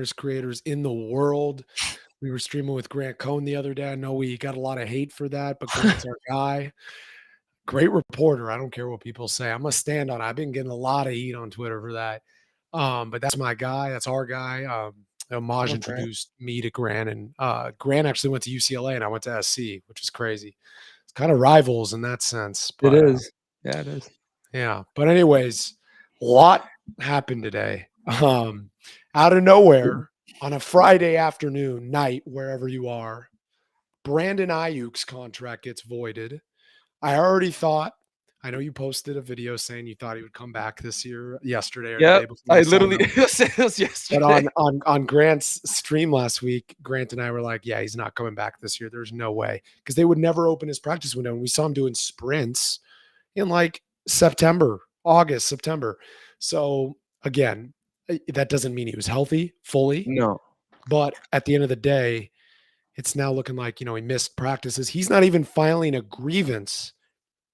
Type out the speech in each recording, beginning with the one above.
creators in the world. We were streaming with Grant Cohn the other day. I know we got a lot of hate for that, but Grant's our guy. Great reporter. I don't care what people say. I'm gonna stand on it. I've been getting a lot of heat on Twitter for that. But that's my guy. That's our guy. Maj Love Grant. introduced me to Grant, and Grant actually went to UCLA, and I went to SC, which is crazy. It's kind of rivals in that sense, It but is. Yeah, it is. yeah. But anyways, a lot happened today. Out of nowhere on a Friday afternoon, night, wherever you are, Brandon Aiyuk's contract gets voided. I already thought, I know you posted a video saying you thought he would come back this year, yesterday or the day Yep. before I you signed literally him. it was But yesterday. on Grant's stream last week, Grant and I were like, yeah, he's not coming back this year. There's no way. Because they would never open his practice window. And we saw him doing sprints in like September, August, September. So again, that doesn't mean he was healthy fully. No. But at the end of the day, it's now looking like, he missed practices. He's not even filing a grievance.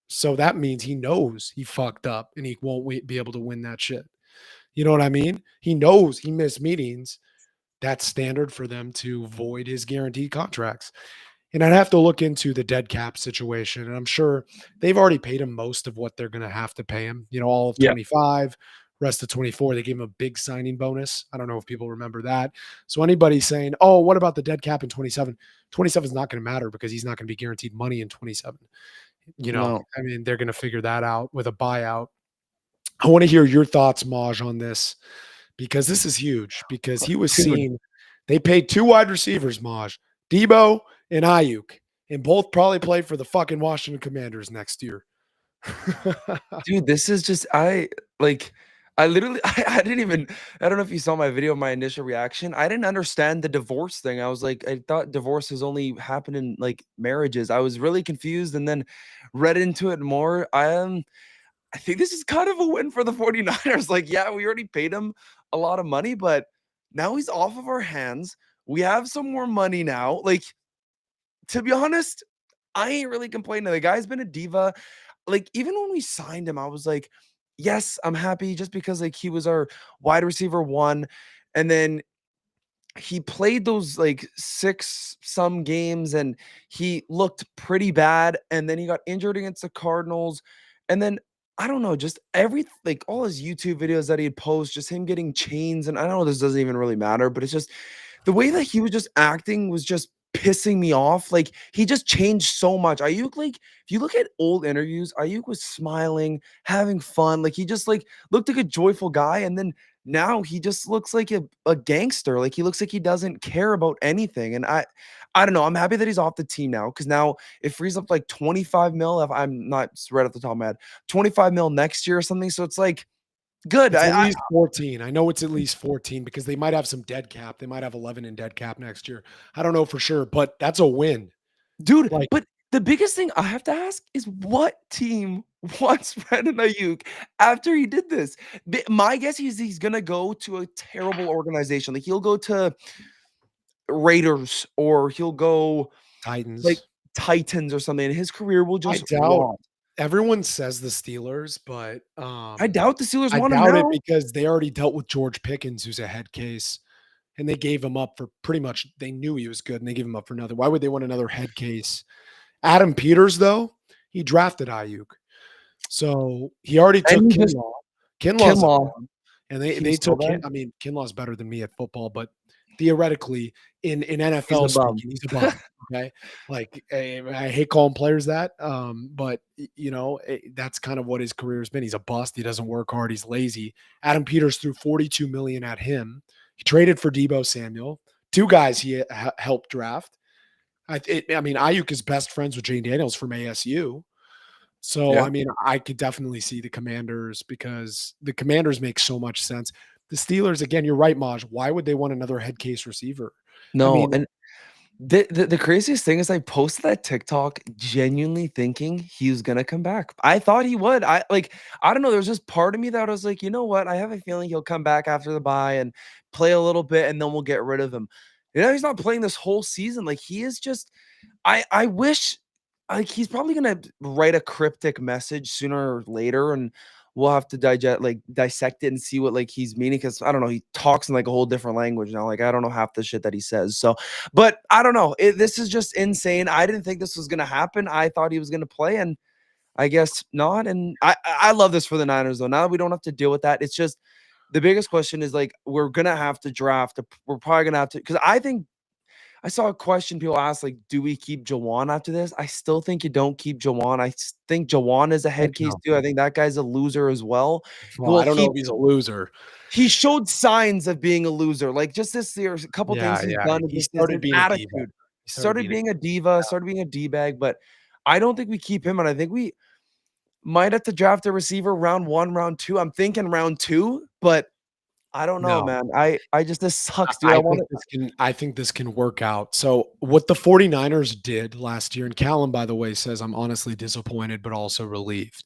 So that means he knows he fucked up and he won't be able to win that shit. You know what I mean? He knows he missed meetings. That's standard for them to void his guaranteed contracts. And I'd have to look into the dead cap situation. And I'm sure they've already paid him most of what they're going to have to pay him. All of Yeah. 25, rest of 24. They gave him a big signing bonus. I don't know if people remember that. So anybody saying, oh, what about the dead cap in 27? 27 is not going to matter because he's not going to be guaranteed money in 27. No. I mean, they're going to figure that out with a buyout. I want to hear your thoughts, Maj, on this because this is huge because he was Dude. seen. They paid 2 wide receivers, Maj, Debo and Aiyuk, and both probably play for the fucking Washington Commanders next year. Dude, this is just I literally I didn't even I don't know if you saw my video, my initial reaction. I didn't understand the divorce thing. I was like, I thought divorces only happen in like marriages. I was really confused and then read into it more. I think this is kind of a win for the 49ers. Like, yeah, we already paid him a lot of money, but now he's off of our hands. We have some more money now. Like, to be honest, I ain't really complaining. The guy's been a diva. Like, even when we signed him, I was like, yes, I'm happy just because like he was our wide receiver one. And then he played those like 6 some games and he looked pretty bad. And then he got injured against the Cardinals. And then I don't know, just like all his YouTube videos that he'd post, just him getting chains. And I don't know, this doesn't even really matter, but it's just the way that he was just acting was just pissing me off. Like he just changed so much. Ayuk, like if you look at old interviews, Ayuk was smiling, having fun. Like he just like looked like a joyful guy. And then now he just looks like a gangster. Like he looks like he doesn't care about anything. And I don't know. I'm happy that he's off the team now because now it frees up like 25 mil. If I'm not right off the top of my head, 25 mil next year or something. So it's like good. It's at least 14. I know it's at least 14 because they might have some dead cap. They might have 11 in dead cap next year. I don't know for sure, but that's a win. Dude, Like, but the biggest thing I have to ask is what team wants Brandon Ayuk after he did this? My guess is he's gonna go to a terrible organization. Like he'll go to Raiders or he'll go like Titans. Titans or something, and his career will I just doubt rot. everyone says the Steelers, but I doubt the Steelers I want him doubt it now. because they already dealt with George Pickens, who's a head case, and they gave him up for pretty much. They knew he was good, and they gave him up for another. Why would they want another head case? Adam Peters, though, he drafted Ayuk, so he already took And he just Kinlaw. Kinlaw's a Kinlaw, bum, and they he's so took. bad. I mean, Kinlaw's better than me at football, but theoretically, in He's a NFL bum. speaking, he's a bum. Okay, like I hate calling players that, but that's kind of what his career has been. He's a bust. He doesn't work hard. He's lazy. Adam Peters threw 42 million at him. He traded for Debo Samuel, 2 guys he helped draft. I mean, Ayuk is best friends with Jane Daniels from ASU. So, Yeah. I mean, I could definitely see the Commanders because the Commanders make so much sense. The Steelers, again, you're right, Maj. Why would they want another head case receiver? I No, mean, and the craziest thing is I posted that TikTok genuinely thinking he was gonna come back. I thought he would. I don't know, there's just part of me that was like, "You know what? I have a feeling he'll come back after the bye and play a little bit, and then we'll get rid of him." He's not playing this whole season. Like, he is just I wish like, he's probably gonna write a cryptic message sooner or later and we'll have to dissect it and see what like he's meaning, because I don't know, he talks in like a whole different language now. Like I don't know half the shit that he says. So, but I don't know. This is just insane. I didn't think this was gonna happen. I thought he was gonna play, and I guess not. And I love this for the Niners though. Now that we don't have to deal with that, it's just the biggest question is like we're gonna have to draft. We're probably gonna have to, because I think I saw a question people ask, like, do we keep Jawan after this? I still think you don't keep Jawan. Think Jawan is a Heck head case no. too. I think that guy's a loser as well. Well, I Well, don't know if he's a loser. he showed signs of being a loser. Like just this year, a couple things Yeah, he's yeah. done, and He just his started being a diva. attitude. He started Started being a being a diva, started being a D-bag, but I don't think we keep him, and I think we might have to draft a receiver round 1, round 2. I'm thinking round 2, but I don't know, no. man. I just this sucks, dude. I I think wanna this can work out. So what the 49ers did last year, and Callum, by the way, says I'm honestly disappointed, but also relieved.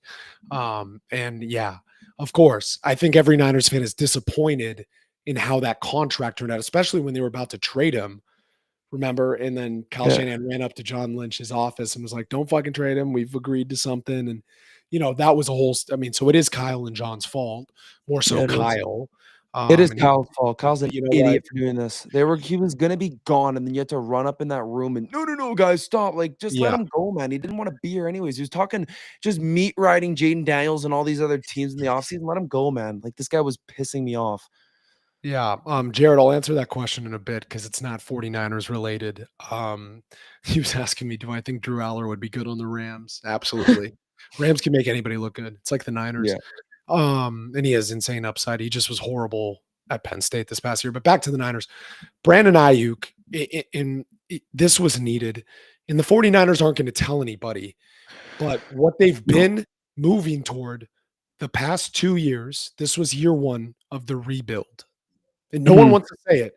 And yeah, of course, I think every Niners fan is disappointed in how that contract turned out, especially when they were about to trade him. Remember? And then Kyle Yeah, Shanahan ran up to John Lynch's office and was like, "Don't fucking trade him. We've agreed to something." And that was a whole. I mean, so it is Kyle and John's fault, more so yeah, it is. Kyle. It is And he, Kyle's fault. Kyle's an but you know what? idiot for doing this. He was gonna be gone, and then you had to run up in that room and no, no, no, guys, stop! Like, just let Yeah. him go, man. He didn't want to be here anyways. He was talking, just meat riding Jaden Daniels and all these other teams in the offseason. Let him go, man. Like this guy was pissing me off. Yeah, Jared, I'll answer that question in a bit because it's not 49ers related. He was asking me, do I think Drew Aller would be good on the Rams? Absolutely. Rams can make anybody look good. It's like the Niners. Yeah. And he has insane upside. He just was horrible at Penn State this past year. But back to the Niners. Brandon Ayuk, this was needed. And the 49ers aren't going to tell anybody. But what they've No. been moving toward the past 2 years, this was year 1 of the rebuild. And no one Mhm. wants to say it.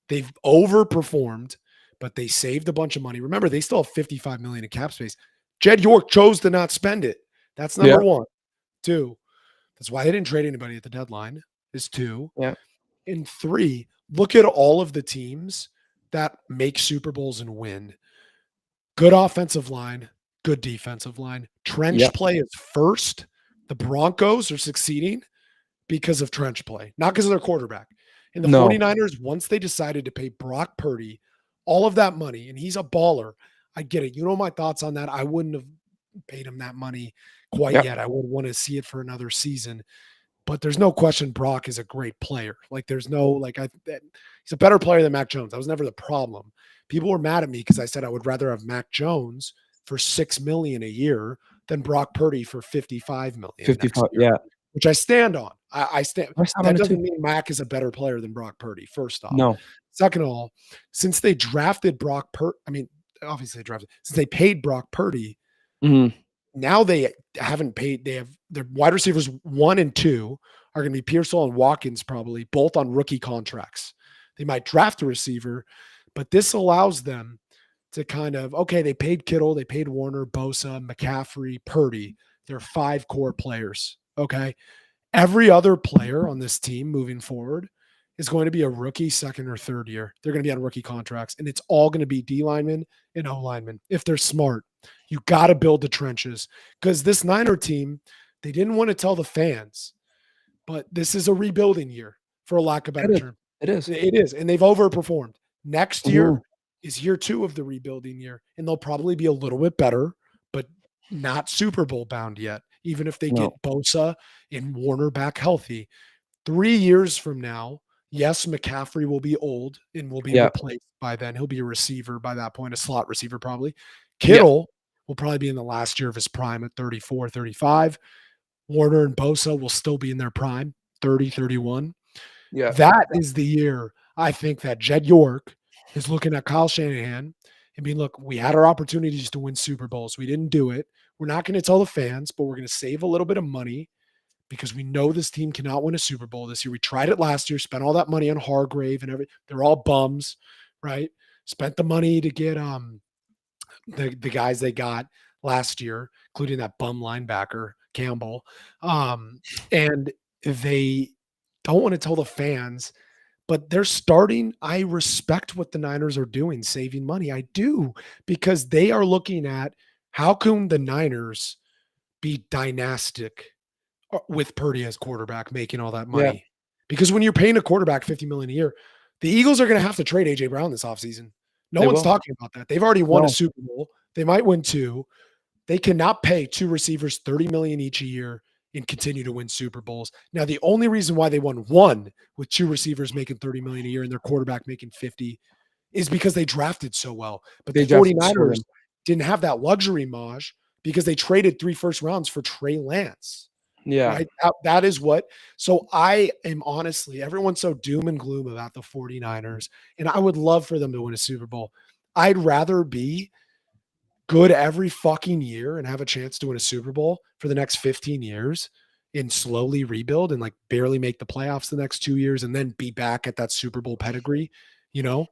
They've overperformed, but they saved a bunch of money. Remember, they still have 55 million in cap space. Jed York chose to not spend it. That's Yeah. number 1. 2, that's why they didn't trade anybody at the deadline, is 2. Yeah. And 3, look at all of the teams that make Super Bowls and win. Good offensive line, good defensive line. Yeah. Trench play is first. The Broncos are succeeding because of trench play, not because of their quarterback. And the No. 49ers, once they decided to pay Brock Purdy all of that money, and he's a baller, I get it. You know my thoughts on that. I wouldn't have paid him that money quite Yeah. yet. I would want to see it for another season. But there's no question Brock is a great player. Like there's no he's a better player than Mac Jones. That was never the problem. People were mad at me because I said I would rather have Mac Jones for $6 million a year than Brock Purdy for $55 million next 55. year, Yeah. which I stand on. I stand. I sat on That it too. doesn't mean Mac is a better player than Brock Purdy. First off, No. second of all, since they drafted Brock Purdy, I mean, obviously they drafted since they paid Brock Purdy. Mhm. Now they haven't paid. They have their wide receivers 1 and 2 are going to be Pearsall and Watkins, probably both on rookie contracts. They might draft a receiver, but this allows them to kind of, okay, they paid Kittle, they paid Warner, Bosa, McCaffrey, Purdy. They're 5 core players. Okay. Every other player on this team moving forward is going to be a rookie, second or third year. They're going to be on rookie contracts, and it's all going to be D linemen and O linemen if they're smart. You got to build the trenches because this Niner team, they didn't want to tell the fans, but this is a rebuilding year, for a lack of a It better is. term. It is. It is, and they've overperformed. Next Mhm. year is year 2 of the rebuilding year, and they'll probably be a little bit better, but not Super Bowl bound yet, even if they No. get Bosa and Warner back healthy. 3 years from now, yes, McCaffrey will be old and will be Yeah. replaced by then. He'll be a receiver by that point, a slot receiver probably. Yeah. Kittle will probably be in the last year of his prime at 34, 35. Warner and Bosa will still be in their prime, 30, 31. Yeah. That is the year I think that Jed York is looking at Kyle Shanahan and being, look, we had our opportunities to win Super Bowls. We didn't do it. We're not going to tell the fans, but we're going to save a little bit of money because we know this team cannot win a Super Bowl this year. We tried it last year, spent all that money on Hargrave and everything. They're all bums, right? Spent the money to get the guys they got last year, including that bum linebacker Campbell. And they don't want to tell the fans, but they're starting. I respect what the Niners are doing, saving money. I do, because they are looking at how can the Niners be dynastic with Purdy as quarterback making all that Yeah, money. Because when you're paying a quarterback 50 million a year, the Eagles are going to have to trade AJ Brown this offseason. No they one's will. talking about that. They've already won a No, Super Bowl. They might win two. They cannot pay two receivers 30 million each a year and continue to win Super Bowls. Now, the only reason why they won one with two receivers making 30 million a year and their quarterback making 50 is because they drafted so well. But the they drafted so 49ers then. didn't have that luxury, Maj, because they traded 3 first rounds for Trey Lance. Yeah, Right? That is what. So I am honestly, everyone's so doom and gloom about the 49ers, and I would love for them to win a Super Bowl. I'd rather be good every fucking year and have a chance to win a Super Bowl for the next 15 years and slowly rebuild and like barely make the playoffs the next 2 years and then be back at that Super Bowl pedigree, you know,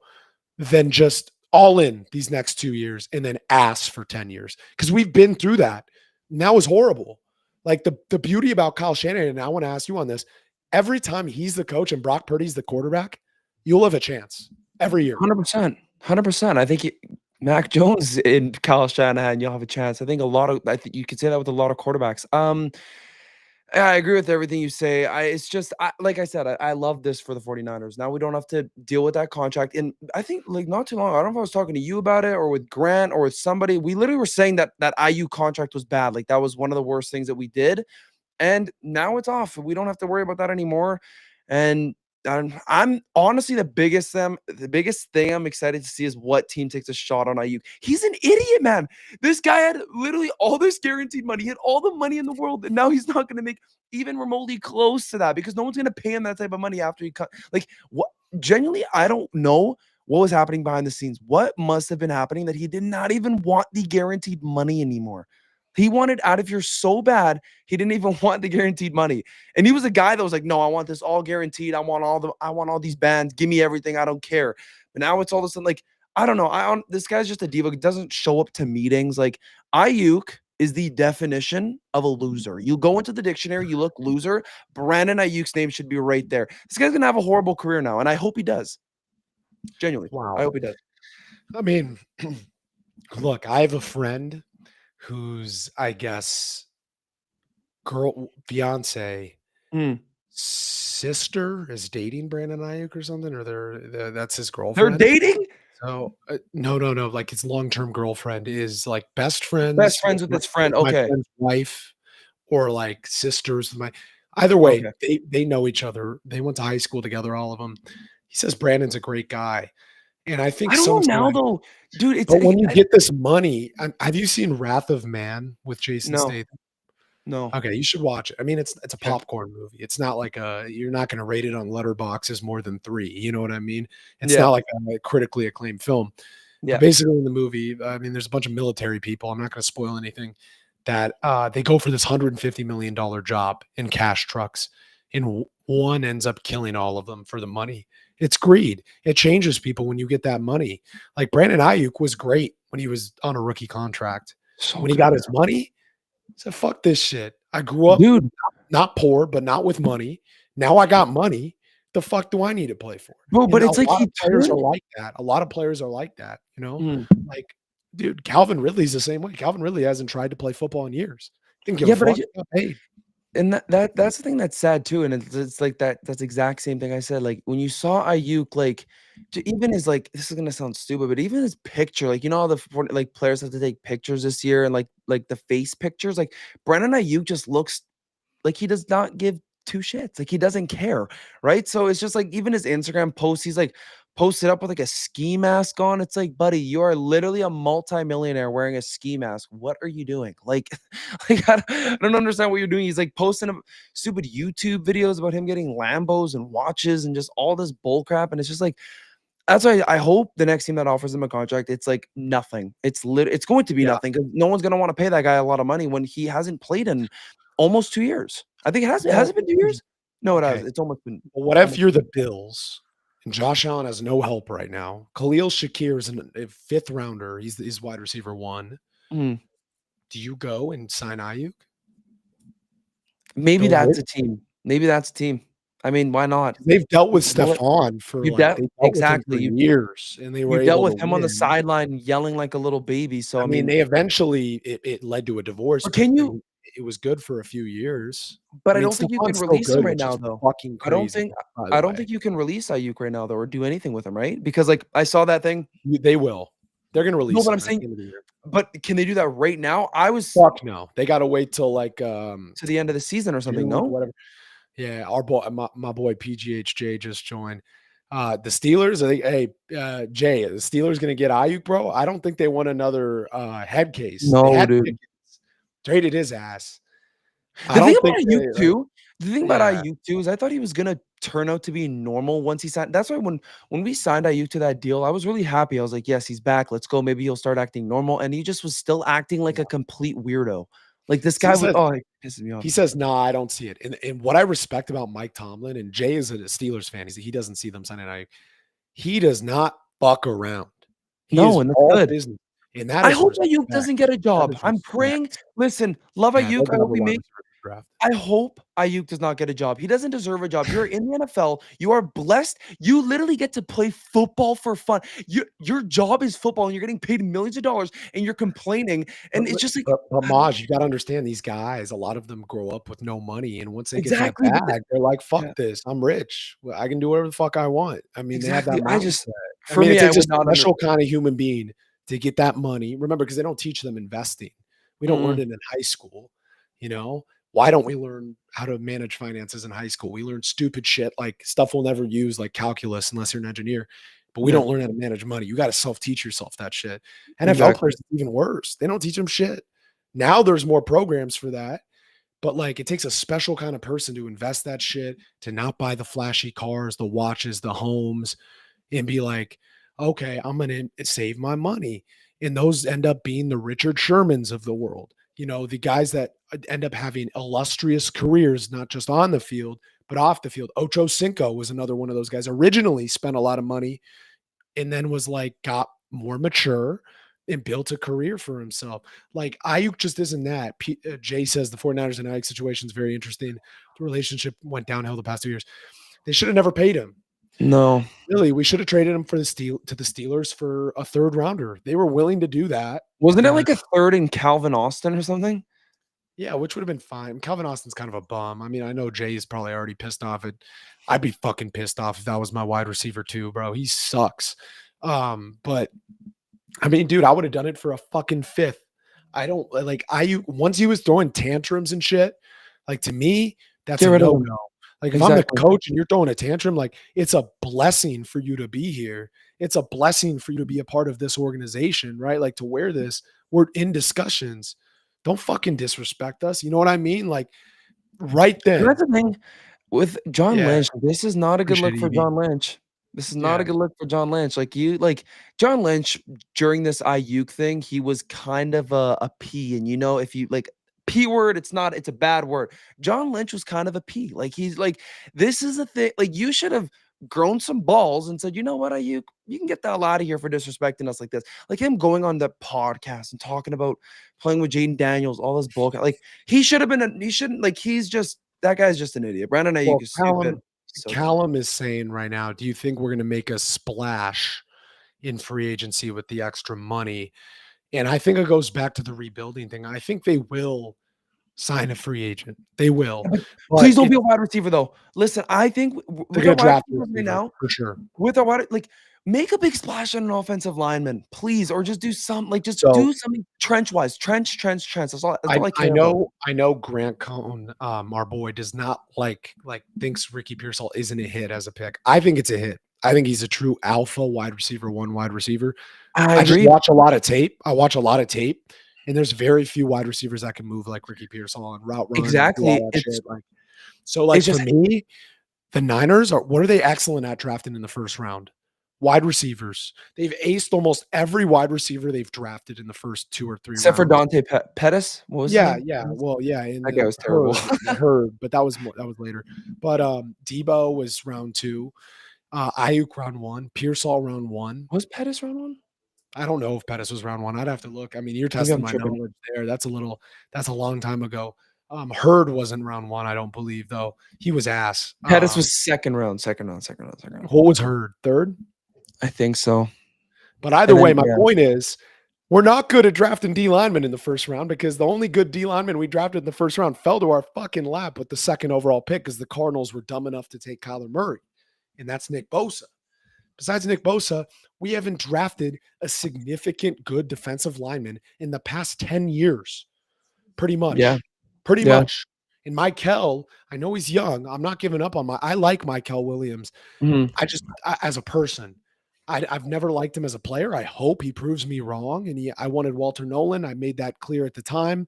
than just all in these next 2 years and then ass for 10 years. Because we've been through that. And that was horrible. Like the beauty about Kyle Shanahan, and I want to ask you on this, every time he's the coach and Brock Purdy's the quarterback, you'll have a chance every year. 100%, 100%. I think Mac Jones and Kyle Shanahan, you'll have a chance. I think you could say that with a lot of quarterbacks. Yeah, I agree with everything you say. It's just, like I said, I love this for the 49ers. Now we don't have to deal with that contract. And I think like not too long, I don't know if I was talking to you about it or with Grant or with somebody. We literally were saying that that IU contract was bad. Like that was one of the worst things that we did. And now it's off. We don't have to worry about that anymore. And I'm honestly the biggest thing I'm excited to see is what team takes a shot on Ayuk. He's an idiot, man. This guy had literally all this guaranteed money. He had all the money in the world, and now he's not going to make even remotely close to that because no one's going to pay him that type of money after he cut. Like what? Genuinely, I don't know what was happening behind the scenes. What must have been happening that he did not even want the guaranteed money anymore? He wanted out of here so bad, he didn't even want the guaranteed money. And he was a guy that was like, "No, I want this all guaranteed. I want all these bands. Give me everything. I don't care." But now it's all of a sudden like, I don't know. This guy's just a diva. He doesn't show up to meetings. Like Ayuk is the definition of a loser. You go into the dictionary, you look loser. Brandon Ayuk's name should be right there. This guy's gonna have a horrible career now, and I hope he does. Genuinely, I Wow. hope he does. I mean, look, I have a friend whose, I guess, fiance Mm. sister is dating Brandon Ayuk or something, or that's his They're girlfriend. dating. So no, no, no. Like his long-term girlfriend is like best Best friends friends with his friend. with my Okay. friend's wife, or like sisters with my. Either way, Okay. they know each other. They went to high school together, all of them. He says Brandon's a great guy, and I think I don't know sometimes. now though, dude. It's But when you get this money, have you seen Wrath of Man with Jason no, Statham? no. Okay, you should watch it. I mean, it's a Okay. popcorn movie. It's not like you're not gonna rate it on Letterboxd as more than 3, you know what I mean? It's Yeah, not like a critically acclaimed film. But yeah. basically in the movie, I mean, there's a bunch of military people, I'm not gonna spoil anything, that, they go for this $150 million job in cash trucks, and one ends up killing all of them for the money. It's greed. It changes people when you get that money. Like, Brandon Ayuk was great when he was on a rookie contract. So When he got good. his money, he said, "Fuck this shit. I grew up Dude, not poor, but not with money. Now I got money. The fuck do I need to play for?" bro, And but a it's like lot he of players are turned like that. A lot of players are like that, you know? mm. Like, dude, Calvin Ridley's the same way. Calvin Ridley hasn't tried to play football in years. Didn't give a Yeah, but fuck. Got paid. and that's the thing that's sad too, and it's like that's exact same thing I said. Like when you saw Ayuk, like even his like this is gonna sound stupid, but even his picture, like you know, how like players have to take pictures this year, and like the face pictures, like Brandon Ayuk just looks like he does not give two shits. Like he doesn't care, right? So it's just like even his Instagram posts, he's like posted up with like a ski mask on. It's like, buddy, you are literally a multimillionaire wearing a ski mask. What are you doing? Like, like I don't understand what you're doing. He's like posting stupid YouTube videos about him getting Lambos and watches and just all this bull crap. And it's just like that's why I hope the next team that offers him a contract, it's like nothing. It's going to be Yeah. nothing because no one's gonna want to pay that guy a lot of money when he hasn't played in almost 2 years. I think has Well, it been 2 years? No, it has. okay. It's almost been Well, what if almost you're the Bills and Josh Allen has no help right now? Khalil Shakir is a fifth rounder. He's wide receiver 1. mm. Do you go and sign Ayuk? Maybe Go that's rich? a team. Maybe that's a team. I mean, why not? They've dealt with Know what? Stephon for You like de they dealt with him exactly. for years and they were You dealt able to with him on the win. sideline yelling like a little baby. So I I mean, mean, they eventually it led to a divorce, but but can you? it was good for a few years. But I I mean, don't think you can Stefan's still release him good, right which now, is though. fucking I don't crazy, think by the I don't way. think you can release Aiyuk right now, though, or do anything with him, right? Because, like, I saw that thing. They will. They're gonna No, release but I'm him at saying, the end of the year. but can they do that right now? I was Fuck no. They gotta wait till, like, to the end of the season or something, June or no? whatever. Yeah, our boy, my boy PGHJ just joined. The Steelers, I think, hey, Jay, the Steelers gonna get Ayuk, bro? I don't think they want another head case. They No, had dude. Pickens, traded his ass. I The thing don't think about Ayuk they too yeah, is I thought he was gonna turn out to be normal once he signed. That's why when we signed Ayuk to that deal, I was really happy. I was like, "Yes, he's back. Let's go. Maybe he'll start acting normal." And he just was still acting like yeah. a complete weirdo. Like this He guy would says oh, it pisses me off. he says, "Nah, I don't see it." And what I respect about Mike Tomlin, and Jay is a Steelers fan, he doesn't see them signing Ayuk. He does not fuck around. He No, is and that's all good. business, and that I is hope Ayuk respect. doesn't get a That job. is I'm praying. respect. Listen, love Yeah, Ayuk. they'll I get hope another he wide makes receiver in the draft. I hope Ayuk does not get a job. He doesn't deserve a job. You're in the NFL. You are blessed. You literally get to play football for fun. Your job is football, and you're getting paid millions of dollars, and you're complaining. But And it's just like Maj, you gotta understand these guys, a lot of them grow up with no money, and once they get that exactly. But bag, they're like, yeah, "Fuck this, I'm rich. Well, I can do whatever the fuck I want." I mean, they have that exactly. I mindset. just I for mean, it me, I takes a would not under. special kind of human being to get that money. Remember, because they don't teach them investing. We don't learn Mm-mm. it in high school, you know? Why don't we learn how to manage finances in high school? We learn stupid shit like stuff we'll never use, like calculus, unless you're an engineer. But we Yeah, don't learn how to manage money. You got to self-teach yourself that shit. NFL exactly. players, it's even worse. They don't teach them shit. Now there's more programs for that, but like it takes a special kind of person to invest that shit, to not buy the flashy cars, the watches, the homes, and be like, okay, I'm going to save my money. And those end up being the Richard Shermans of the world, the guys that end up having illustrious careers, not just on the field, but off the field. Ocho Cinco was another one of those guys. Originally spent a lot of money and then was like, got more mature and built a career for himself. Like Ayuk just isn't that. Jay says the 49ers and Ayuk situation is very interesting. The relationship went downhill the past 2 years. They should have never paid him. No, Really, we should have traded him for the Steelers for a third rounder. They were willing to do that. wasn't it And like a third in Calvin Austin or something? yeah, which would have been fine. Calvin Austin's kind of a bum. I mean, I know Jay is probably already pissed off at I'd be fucking pissed off if that was my wide receiver too, bro. He sucks. But I mean, dude, I would have done it for a fucking fifth. I don't like once he was throwing tantrums and shit, like to me, that's Get a rid of him. no-no. Like if I'm the Exactly. coach and you're throwing a tantrum, like it's a blessing for you to be here. It's a blessing for you to be a part of this organization, right? Like to wear this. We're in discussions. Don't fucking disrespect us. You know what I mean? Like right And that's then. the thing. With John Yeah. Lynch, this is not a good Appreciate look it, for Evie. John Lynch. This is not Yeah. a good look for John Lynch. Like John Lynch during this Ayuk thing, he was kind of a P. And if you like P word, it's a bad word. John Lynch was kind of a P. Like he's like, this is a thing. Like you should have grown some balls and said, you know what, Ayuk, you can get the hell out of here for disrespecting us like this. Like him going on the podcast and talking about playing with Jaden Daniels, all this bullshit. Like he should have been, he shouldn't, like he's just that guy's just an idiot. Brandon Ayuk Well, is stupid. So dumb. Callum is saying right now, do you think we're going to make a splash in free agency with the extra money? And I think it goes back to the rebuilding thing. I think they will sign a free agent. They will. Yeah, but But please don't be a wide receiver though. Listen, I think they're with our going to wide draft a receivers right receiver now, for sure. with our wide like make a big splash on an offensive lineman, please, or just do some like just So do something trench wise. Trench. That's all I I care about. know Grant Cohn, our boy, does not thinks Ricky Pearsall isn't a hit as a pick. I think it's a hit. I think he's a true alpha wide receiver, one wide receiver. I I just agree. watch a lot of tape. I watch a lot of tape, and there's very few wide receivers that can move like Ricky Pearsall and route run and do Exactly. all that It's shit. So, it's for just me, the Niners are what are they excellent at drafting in the first round? Wide receivers. They've aced almost every wide receiver they've drafted in the first 2 or 3 except for rounds. Dante Pettis. What was his Yeah, name? yeah. Well, yeah, and That guy was terrible. Hurd, but that was later. But Debo was round 2, Ayuk round 1, Pearsall round 1. Was Pettis round one? I don't know if Pettis was round 1. I'd have to look. I mean, you're Maybe testing I'm my tripping. knowledge there. That's a long time ago. Hurd wasn't round 1, I don't believe, though. He was ass. Pettis was second round. Second round. What was Hurd? 3rd? I think so. But either And way, then my yeah, point is We're not good at drafting D linemen in the first round because the only good D lineman we drafted in the first round fell to our fucking lap with the second overall pick because the Cardinals were dumb enough to take Kyler Murray, and that's Nick Bosa. Besides Nick Bosa, we haven't drafted a significant good defensive lineman in the past 10 years. Pretty Yeah, much. Pretty yeah. much. And Michael, I know he's young. I'm not giving up on I like Michael Williams. Mhm. As a person, I've never liked him as a player. I hope he proves me wrong. And I wanted Walter Nolan. I made that clear at the time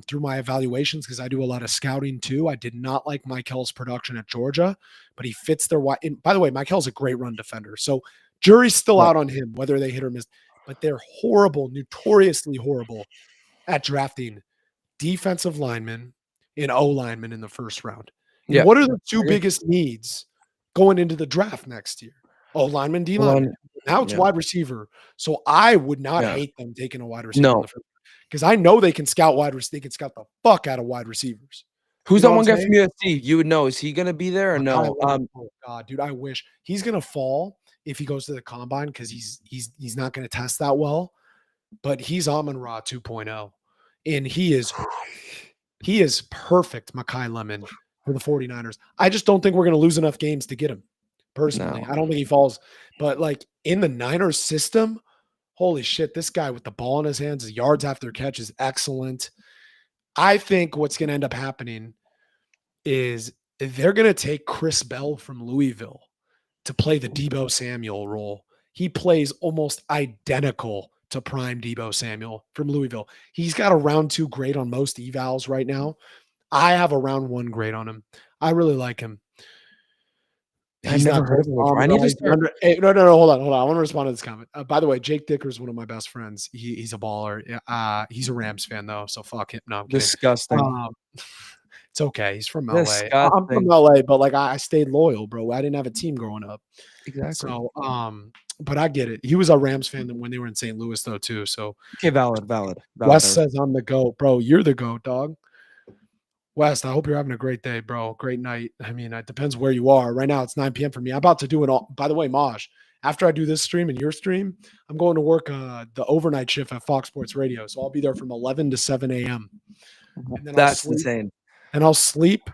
through my evaluations because I do a lot of scouting too. I did not like Michael's production at Georgia, but he fits their wide. By the way, Michael's a great run defender. So jury's still Yeah, out on him, whether they hit or miss, but they're horrible, notoriously horrible at drafting defensive linemen and O linemen in the first round. And yeah. what are the two I agree. biggest needs going into the draft next year? O lineman, D Hold lineman. on. Now it's Yeah, wide receiver. So I would not yeah. hate them taking a wide receiver in No. the first because I know they can scout they can scout the fuck out of wide receivers. Who's You know that what I'm one guy from saying? USC? You would know. Is he gonna be there or Makai no? Lemon. Oh god, dude, I wish he's gonna fall if he goes to the combine because he's not gonna test that well. But he's Amon Ra 2.0, and he is perfect, Makai Lemon, for the 49ers. I just don't think we're going to lose enough games to get him. Personally, No. I don't think he falls. But like in the Niners system, holy shit, this guy with the ball in his hands, his yards after catch is excellent. I think what's going to end up happening is they're going to take Chris Bell from Louisville to play the Debo Samuel role. He plays almost identical to prime Debo Samuel from Louisville. He's got a round 2 grade on most evals right now. I have a round 1 grade on him. I really like him. I've He's never not heard close of him to before. I Amon need Ra. to He's start. hey, no, hold on. I want to respond to this comment. By the way, Jake Dicker is one of my best friends. He's a baller. He's a Rams fan though, so fuck him. No, I'm kidding. Disgusting. Um, it's okay. He's from LA. I'm from Disgusting. LA, but like I stayed loyal, bro. I didn't have a team growing up. Exactly. So, but I get it. He was a Rams fan when they were in St. Louis though too. So Okay, valid. Wes says I'm the GOAT, bro. You're the GOAT, dog. West, I hope you're having a great day, bro. Great night. I mean, it depends where you are. Right now, it's 9 p.m. for me. I'm about to do it all. By the way, Maj, after I do this stream and your stream, I'm going to work the overnight shift at Fox Sports Radio. So I'll be there from 11 to 7 a.m. And then That's insane. I'll sleep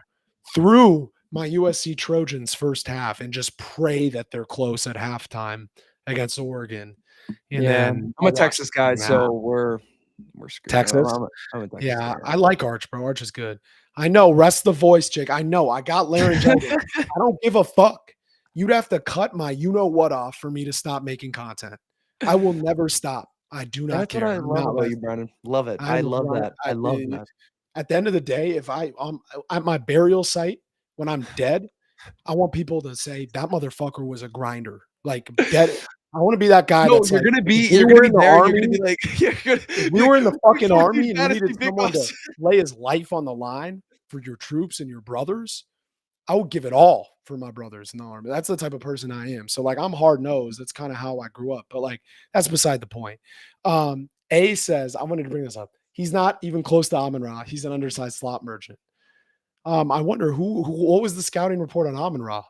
through my USC Trojans first half and just pray that they're close at halftime against Oregon. And Yeah, then I'm I'll a watch Texas the guy, second half. so we're screwed. Texas. I'm a Texas Yeah, guy. I like Arch, bro. Arch is good. I know. Rest the voice, Jake. I know. I got laryngitis. I don't give a fuck. You'd have to cut my you know what off for me to stop making content. I will never stop. I do not That's what care. I I'm love not about you, resting. Brandon. Love it. I I'm love right. that. I love that. At the end of the day, if I at my burial site when I'm dead, I want people to say that motherfucker was a grinder. Like dead. I want to be that guy No, that's like, if we you're gonna were be in the there, and you're gonna be army, like, you're gonna if we like, were in the we fucking can't be army and you needed fantasy big someone to boss. lay his life on the line for your troops and your brothers, I would give it all for my brothers in the army. That's the type of person I am. So like I'm hard nosed. That's kind of how I grew up. But like that's beside the point. A says, I wanted to bring this up. He's not even close to Amon Ra. He's an undersized slot merchant. I wonder who what was the scouting report on Amon Ra?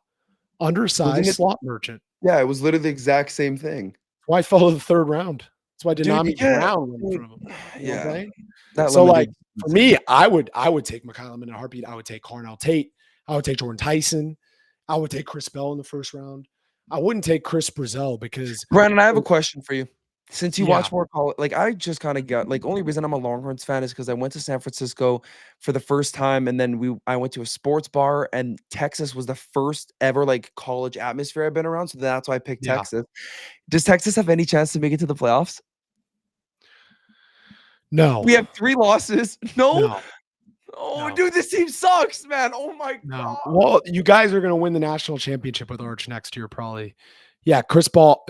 Wasn't Undersized it? slot merchant. Yeah, it was literally the exact same thing. Why fell to the third round? That's why Dude, you Denami can't. Brown went in Dude, front of him. You know what I'm yeah, saying? that So lemon like dude. for me, I would take McCollum in a heartbeat. I would take Carnell Tate. I would take Jordan Tyson. I would take Chris Bell in the first round. I wouldn't take Chris Brazell because Brandon, I have a question for you. Since you yeah, watch more college, like I just kind of got like only reason I'm a Longhorns fan is because I went to San Francisco for the first time, and then I went to a sports bar, and Texas was the first ever like college atmosphere I've been around, so that's why I picked yeah. Texas. Does Texas have any chance to make it to the playoffs? No, We have 3 losses. No? no, Oh, no, dude, this team sucks, man. Oh my no. god. Well, you guys are gonna win the national championship with Arch next year, probably. Yeah, Chris Ball.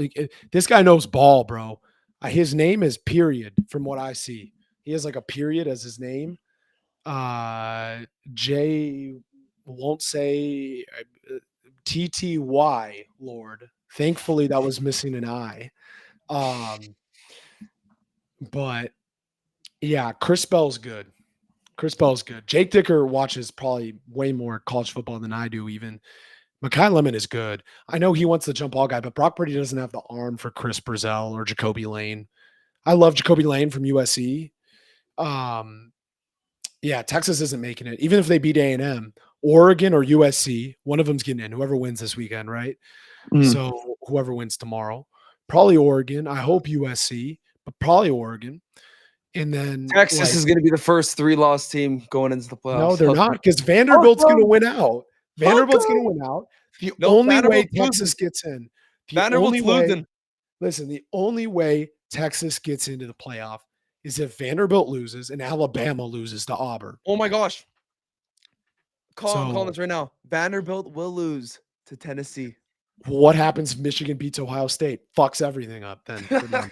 This guy knows ball, bro. His name is period from what I see. He has like a period as his name. Jay won't say TTY, Lord. Thankfully, that was missing an I. But yeah, Chris Bell's good. Chris Bell's good. Jake Dicker watches probably way more college football than I do, even. Makai Lemon is good. I know he wants the jump ball guy, but Brock Purdy doesn't have the arm for Chris Brazell or Jacoby Lane. I love Jacoby Lane from USC. Um, yeah, Texas isn't making it. Even if they beat A&M, Oregon or USC, one of them's getting in. Whoever wins this weekend, right? Mm. So whoever wins tomorrow, probably Oregon. I hope USC, but probably Oregon. And then Texas like, is gonna be the first 3-loss team going into the no, playoffs. they're How's not that? because How Vanderbilt's going to come? win out. How Vanderbilt's going to come? win out. The No, only way Vanderbilt's Texas losing. gets in, the only Vanderbilt's way, losing. listen, the only way Texas gets into the playoff is if Vanderbilt loses and Alabama loses to Auburn. Oh my gosh. I'm calling So this right now. Vanderbilt will lose to Tennessee. what happens if Michigan beats Ohio State? Fucks everything up then for them.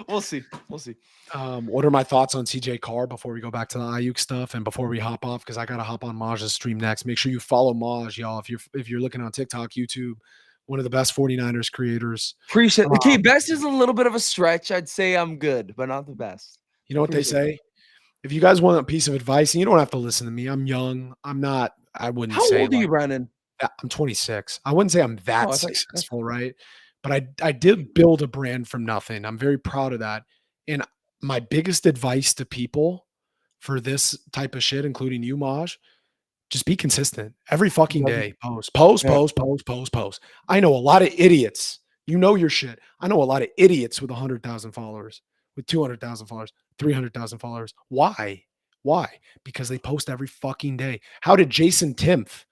We'll see. We'll see. What are my thoughts on CJ Carr before we go back to the Ayuk stuff and before we hop off? Because I gotta hop on Maj's stream next. Make sure you follow Maj, y'all. If you're looking on TikTok, YouTube, one of the best 49ers creators. Appreciate Um, okay. Best is a little bit of a stretch. I'd say I'm good, but not the best. you know what they Appreciate it. say? If you guys want a piece of advice, and you don't have to listen to me. I'm young. I'm not, I wouldn't How say old are you, like Brandon? I'm 26. I wouldn't say I'm Oh, that I thought that's successful, right? But I did build a brand from nothing. I'm very proud of that. And my biggest advice to people for this type of shit, including you, Maj, just be consistent every fucking day. Post, post, yeah. post, post, post, post. I know a lot of idiots. You know your shit. I know a lot of idiots with 100,000 followers, with 200,000 followers, 300,000 followers. Why? Why? Because they post every fucking day. How did Jason Timpf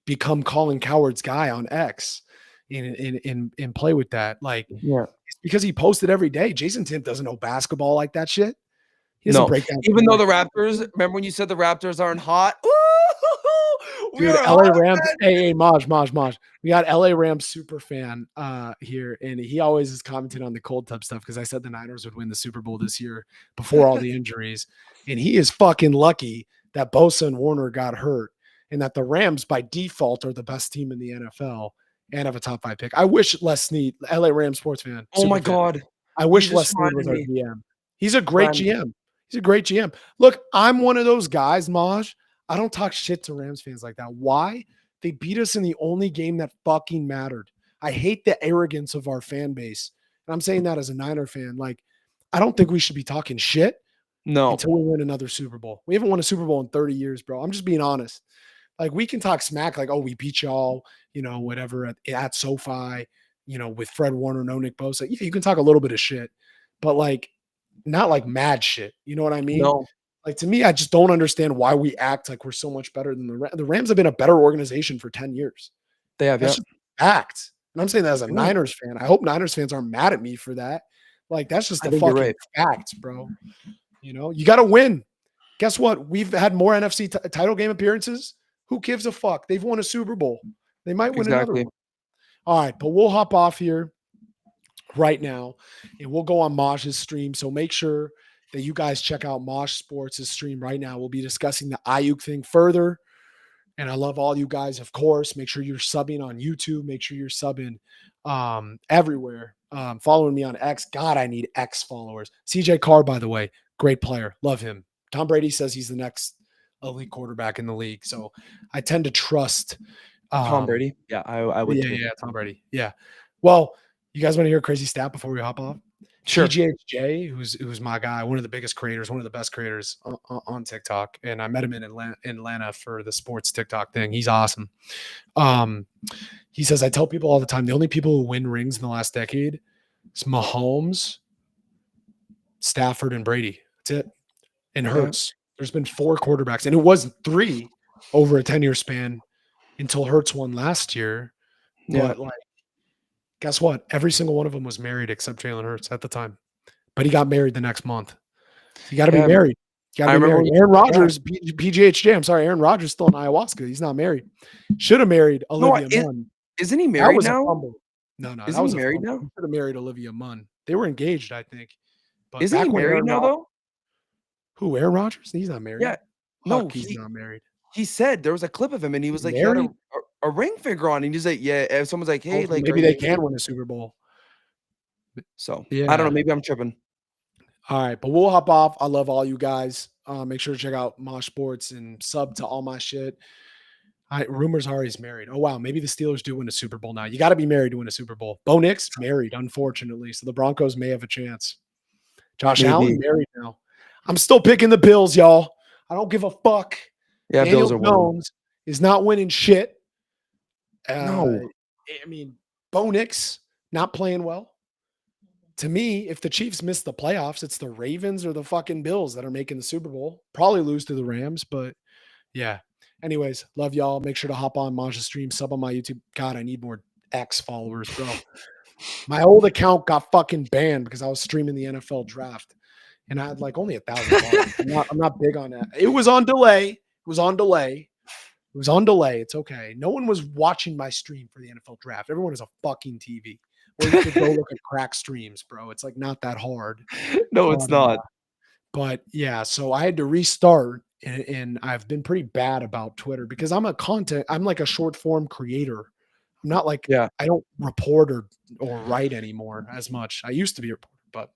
become Colin Coward's guy on X and play with that? Like, Yeah. it's because he posted every day. Jason Timpf doesn't know basketball like that shit. He doesn't No. break down Even though like the Raptors, remember when you said the Raptors aren't hot? Ooh, we dude, are LA hot, Rams. man. Hey, Maj. We got LA Rams super fan here, and he always is commenting on the cold tub stuff because I said the Niners would win the Super Bowl this year before all the injuries, and he is fucking lucky that Bosa and Warner got hurt, and that the Rams by default are the best team in the NFL and have a top 5 pick. I wish Les Snead, LA Rams sports fan, Oh super my fan. God. I You wish just Les Snead was reminded our me, GM. He's a great Brandon. GM. He's a great GM. Look, I'm one of those guys, Maj. I don't talk shit to Rams fans like that. Why? They beat us in the only game that fucking mattered. I hate the arrogance of our fan base. And I'm saying that as a Niner fan. Like, I don't think we should be talking shit No, until we win another Super Bowl. We haven't won a Super Bowl in 30 years, bro. I'm just being honest. Like, we can talk smack, like, oh, we beat y'all, whatever at SoFi, with Fred Warner, no Nick Bosa. Yeah, you can talk a little bit of shit, but like, not like mad shit. You know what I mean? no, Like, to me, I just don't understand why we act like we're so much better than the Rams have been a better organization for 10 years. they have, That's yeah. just fact. And I'm saying that as a You're right. Niners fan. I hope Niners fans aren't mad at me for that. Like, that's just I a think you're fucking right. fact, bro. You got to win. Guess what? We've had more NFC title game appearances. Who gives a fuck? They've won a Super Bowl. They might win another Exactly. one. All right, but we'll hop off here right now and we'll go on Maj's stream. So make sure that you guys check out Maj Sports' stream right now. We'll be discussing the Aiyuk thing further. And I love all you guys, of course. Make sure you're subbing on YouTube. Make sure you're subbing everywhere. Following me on X. God, I need X followers. CJ Carr, by the way, great player. Love him. Tom Brady says he's the next elite quarterback in the league. So I tend to trust Tom Brady. Yeah, I would too. yeah, Tom Brady. Yeah. Well, you guys want to hear a crazy stat before we hop off? Sure. PGHJ, who's my guy, one of the biggest creators, one of the best creators on TikTok, and I met him in Atlanta for the sports TikTok thing. He's awesome. He says, I tell people all the time, the only people who win rings in the last decade is Mahomes, Stafford, and Brady. That's it. And Hurts. There's been 4 quarterbacks, and it was 3 over a 10-year span until Hurts won last year. Yeah. But like, guess what? Every single one of them was married except Jalen Hurts at the time. But he got married the next month. You got to be Yeah, married. You got I to be remember married. when Aaron you Rodgers, PGHJ. I'm sorry, Aaron Rodgers still in ayahuasca. He's not married. Should have married No, Olivia Munn. isn't he That married was a now? fumble. No, that Isn't he was a married fumble. now? He should have married Olivia Munn. They were engaged, I think. But Isn't he back when married now though? who, Aaron Rodgers? He's not married. Yeah. No, He's not married. he said there was a clip of him and he was like he had Married? a ring finger on and he's like, yeah, if someone's like, Oh, hey, like are maybe they you can win a Super Bowl. so I don't know, Yeah. maybe I'm tripping. All right, but we'll hop off. I love all you guys. Make sure to check out Mosh Sports and sub to all my shit. Rumors are he's married. Oh, wow. Maybe the Steelers do win a Super Bowl now. You got to be married to win a Super Bowl. Bo Nix, married, unfortunately. So the Broncos may have a chance. Josh Allen Maybe. married now. I'm still picking the Bills, y'all. I don't give a fuck. Yeah, Daniel Bills are winning. Jones is not winning shit. No. I mean, Bo Nix not playing well. To me, if the Chiefs miss the playoffs, it's the Ravens or the fucking Bills that are making the Super Bowl. Probably lose to the Rams, but yeah. Anyways, love y'all. Make sure to hop on Maja's stream, sub on my YouTube. God, I need more X followers, bro. My old account got fucking banned because I was streaming the NFL draft, and I had like only 1,000 followers. I'm not big on that. It was on delay. It was on delay. It was on delay. It's okay. No one was watching my stream for the NFL draft. Everyone is a fucking TV. Or you could go look at crack streams, bro. It's like not that hard. No, But it's not. but yeah, so I had to restart, and I've been pretty bad about Twitter because I'm like a short form creator. I'm not like Yeah. I don't report or write anymore as much. I used to be a reporter, but